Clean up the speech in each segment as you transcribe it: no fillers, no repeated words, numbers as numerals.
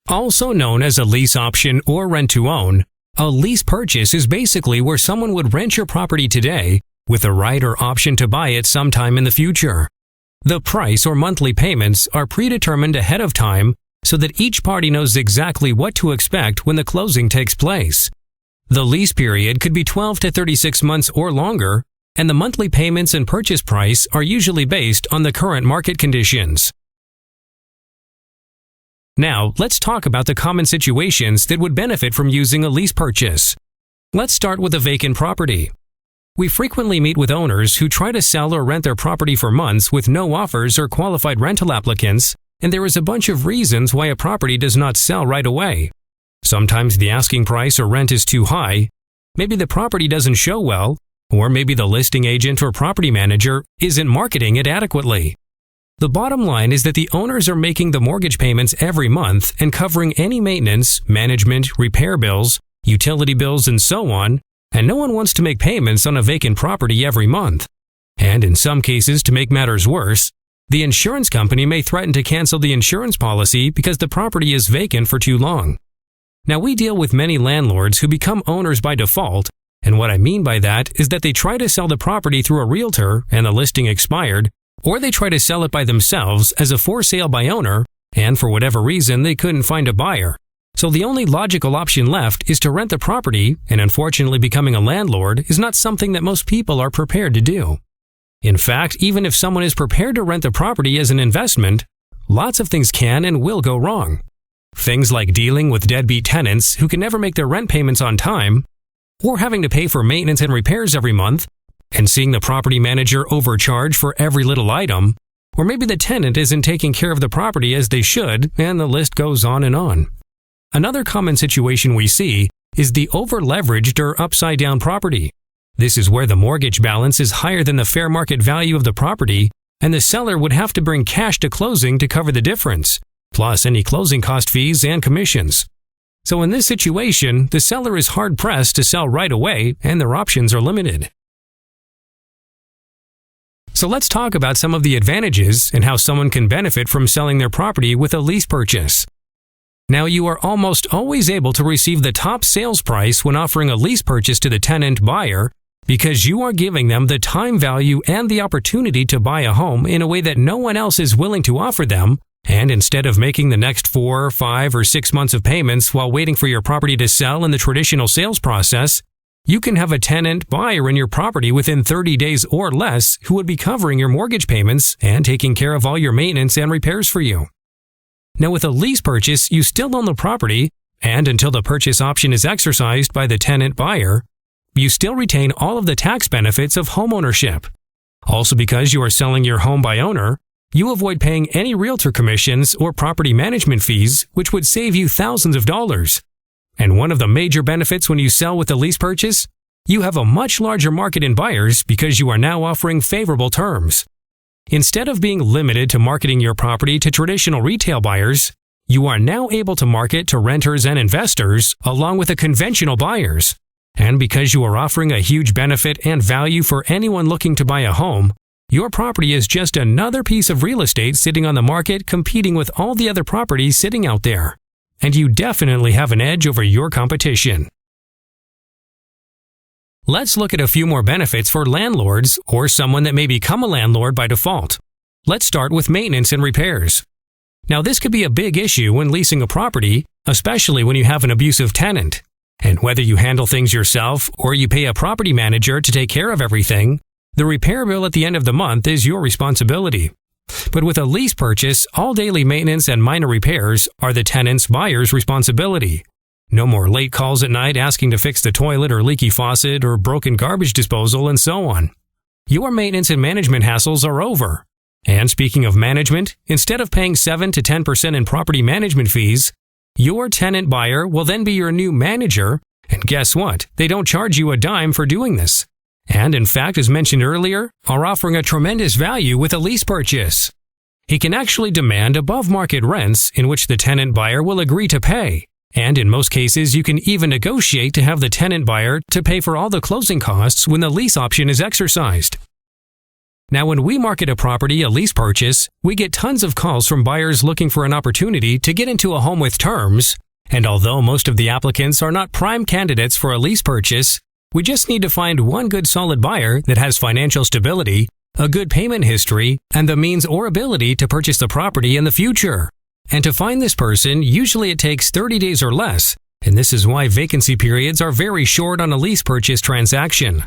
Also known as a lease option or rent-to-own, a lease purchase is basically where someone would rent your property today with a right or option to buy it sometime in the future. The price or monthly payments are predetermined ahead of time so that each party knows exactly what to expect when the closing takes place. The lease period could be 12 to 36 months or longer, and the monthly payments and purchase price are usually based on the current market conditions. Now, let's talk about the common situations that would benefit from using a lease purchase. Let's start with a vacant property. We frequently meet with owners who try to sell or rent their property for months with no offers or qualified rental applicants, and there is a bunch of reasons why a property does not sell right away. Sometimes the asking price or rent is too high, maybe the property doesn't show well, or maybe the listing agent or property manager isn't marketing it adequately. The bottom line is that the owners are making the mortgage payments every month and covering any maintenance, management, repair bills, utility bills, and so on, and no one wants to make payments on a vacant property every month. And in some cases, to make matters worse, the insurance company may threaten to cancel the insurance policy because the property is vacant for too long. Now, we deal with many landlords who become owners by default, and what I mean by that is that they try to sell the property through a realtor and the listing expired, or they try to sell it by themselves as a for sale by owner, and for whatever reason they couldn't find a buyer. So the only logical option left is to rent the property, and unfortunately becoming a landlord is not something that most people are prepared to do. In fact, even if someone is prepared to rent the property as an investment, lots of things can and will go wrong. Things like dealing with deadbeat tenants who can never make their rent payments on time, or having to pay for maintenance and repairs every month, and seeing the property manager overcharge for every little item, or maybe the tenant isn't taking care of the property as they should, and the list goes on and on. Another common situation we see is the over-leveraged or upside-down property. This is where the mortgage balance is higher than the fair market value of the property, and the seller would have to bring cash to closing to cover the difference, plus any closing cost fees and commissions. So in this situation, the seller is hard-pressed to sell right away, and their options are limited. So let's talk about some of the advantages and how someone can benefit from selling their property with a lease purchase. Now, you are almost always able to receive the top sales price when offering a lease purchase to the tenant buyer because you are giving them the time value and the opportunity to buy a home in a way that no one else is willing to offer them, and instead of making the next 4, 5, or 6 months of payments while waiting for your property to sell in the traditional sales process, you can have a tenant buyer in your property within 30 days or less who would be covering your mortgage payments and taking care of all your maintenance and repairs for you. Now, with a lease purchase, you still own the property, and until the purchase option is exercised by the tenant buyer, you still retain all of the tax benefits of homeownership. Also, because you are selling your home by owner, you avoid paying any realtor commissions or property management fees, which would save you thousands of dollars. And one of the major benefits when you sell with a lease purchase, you have a much larger market in buyers because you are now offering favorable terms. Instead of being limited to marketing your property to traditional retail buyers, you are now able to market to renters and investors along with the conventional buyers. And because you are offering a huge benefit and value for anyone looking to buy a home, your property is just another piece of real estate sitting on the market competing with all the other properties sitting out there. And you definitely have an edge over your competition. Let's look at a few more benefits for landlords or someone that may become a landlord by default. Let's start with maintenance and repairs. Now, this could be a big issue when leasing a property, especially when you have an abusive tenant. And whether you handle things yourself or you pay a property manager to take care of everything, the repair bill at the end of the month is your responsibility. But with a lease purchase, all daily maintenance and minor repairs are the tenant's buyer's responsibility. No more late calls at night asking to fix the toilet or leaky faucet or broken garbage disposal and so on. Your maintenance and management hassles are over. And speaking of management, instead of paying 7 to 10% in property management fees, your tenant buyer will then be your new manager, and guess what? They don't charge you a dime for doing this. And in fact, as mentioned earlier, are offering a tremendous value with a lease purchase. He can actually demand above market rents in which the tenant buyer will agree to pay. And in most cases, you can even negotiate to have the tenant buyer to pay for all the closing costs when the lease option is exercised. Now, when we market a property, a lease purchase, we get tons of calls from buyers looking for an opportunity to get into a home with terms. And although most of the applicants are not prime candidates for a lease purchase, we just need to find one good solid buyer that has financial stability, a good payment history, and the means or ability to purchase the property in the future. And to find this person, usually it takes 30 days or less, and this is why vacancy periods are very short on a lease purchase transaction.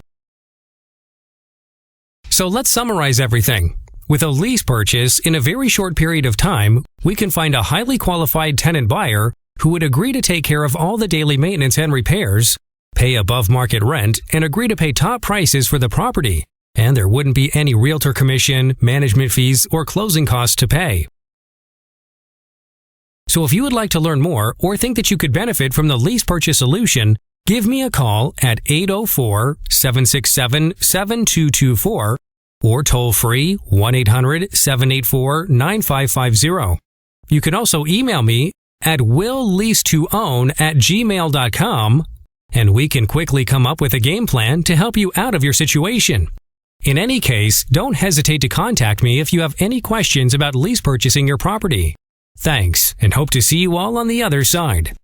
So let's summarize everything. With a lease purchase, in a very short period of time, we can find a highly qualified tenant buyer who would agree to take care of all the daily maintenance and repairs, pay above market rent, and agree to pay top prices for the property. And there wouldn't be any realtor commission, management fees, or closing costs to pay. So if you would like to learn more or think that you could benefit from the lease purchase solution, give me a call at 804-767-7224 or toll free 1-800-784-9550. You can also email me at willlease2own@gmail.com, and we can quickly come up with a game plan to help you out of your situation. In any case, don't hesitate to contact me if you have any questions about lease purchasing your property. Thanks, and hope to see you all on the other side.